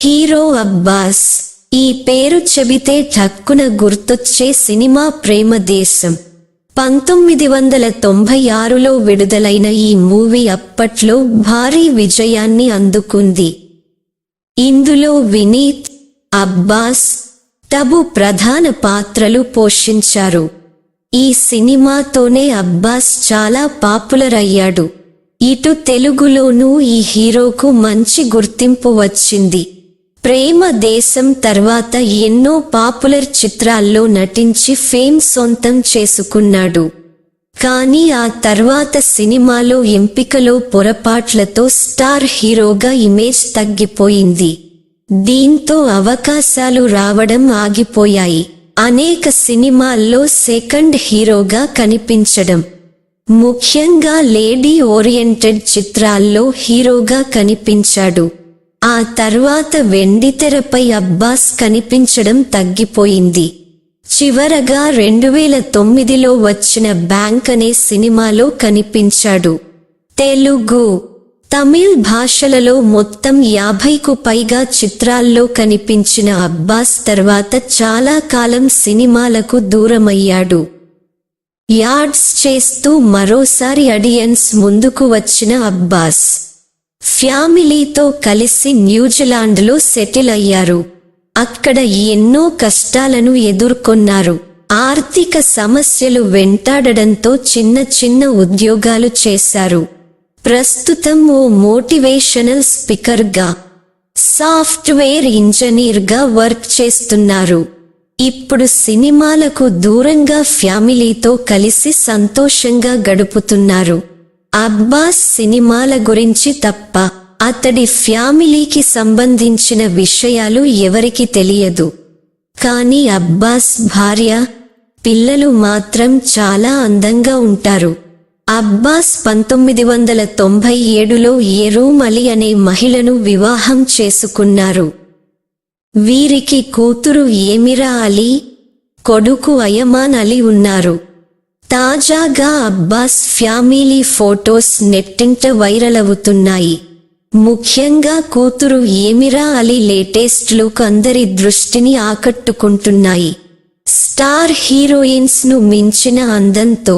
Hero Abbas. ఈ పేరు చెబితే ఠక్కున గుర్తొచ్చే సినిమా ప్రేమదేశం. 1996లో విడుదలైన ఈ మూవీ అప్పట్లో భారీ విజయాన్ని అందుకుంది. ఇందులో వినీత్, అబ్బాస్, టబు ప్రధాన పాత్రలు పోషించారు. ఈ సినిమాతోనే అబ్బాస్ చాలా పాపులర్ అయ్యాడు. ఇటు తెలుగులోనూ ఈ హీరోకు మంచి గుర్తింపు వచ్చింది. ప్రేమ దేశం తర్వాత ఎన్నో పాపులర్ చిత్రాల్లో నటించి ఫేమ్ సొంతం చేసుకున్నాడు. కానీ ఆ తర్వాత సినిమాలో ఎంపికలో పొరపాట్లతో స్టార్ హీరోగా ఇమేజ్ తగ్గిపోయింది. దీంతో అవకాశాలు రావడం ఆగిపోయాయి. అనేక సినిమాల్లో సెకండ్ హీరోగా కనిపించడం, ముఖ్యంగా లేడీ ఓరియంటెడ్ చిత్రాల్లో హీరోగా కనిపించాడు. ఆ తర్వాత వెండితెరపై అబ్బాస్ కనిపించడం తగ్గిపోయింది. చివరగా 2009లో వచ్చిన బ్యాంక్ అనే సినిమాలో కనిపించాడు. తెలుగు, తమిళ్ భాషలలో మొత్తం 50కు పైగా చిత్రాల్లో కనిపించిన అబ్బాస్ తర్వాత చాలా కాలం సినిమాలకు దూరమయ్యాడు. యాడ్స్ చేస్తూ మరోసారి ఆడియన్స్ ముందుకు వచ్చిన అబ్బాస్ ఫ్యామిలీతో కలిసి న్యూజిలాండ్లో సెటిల్ అయ్యారు. అక్కడ ఎన్నో కష్టాలను ఎదుర్కొన్నారు. ఆర్థిక సమస్యలు వెంటాడడంతో చిన్న చిన్న ఉద్యోగాలు చేశారు. ప్రస్తుతం ఓ మోటివేషనల్ స్పీకర్గా, సాఫ్ట్వేర్ ఇంజనీర్గా వర్క్ చేస్తున్నారు. ఇప్పుడు సినిమాలకు దూరంగా ఫ్యామిలీతో కలిసి సంతోషంగా గడుపుతున్నారు. అబ్బాస్ సినిమాల గురించి తప్ప అతడి ఫ్యామిలీకి సంబంధించిన విషయాలు ఎవరికి తెలియదు. కానీ అబ్బాస్ భార్య, పిల్లలు మాత్రం చాలా అందంగా ఉంటారు. అబ్బాస్ 1997లో ఏరూమ్ అలీ అనే మహిళను వివాహం చేసుకున్నారు. వీరికి కూతురు ఏమిరా అలీ, కొడుకు అయమాన్ అలీ ఉన్నారు. తాజాగా అబ్బాస్ ఫ్యామిలీ ఫోటోస్ నెట్టింట వైరల్ అవుతున్నాయి. ముఖ్యంగా కూతురు ఏమిరా అలీ లేటెస్ట్ లుక్ అందరి దృష్టిని ఆకట్టుకుంటున్నాయి. స్టార్ హీరోయిన్స్ ను మించిన అందంతో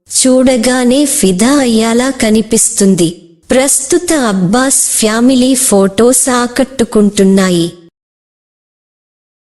చూడగానే ఫిదా అయ్యేలా కనిపిస్తుంది. ప్రస్తుత అబ్బాస్ ఫ్యామిలీ ఫోటోస్ ఆకట్టుకుంటున్నాయి.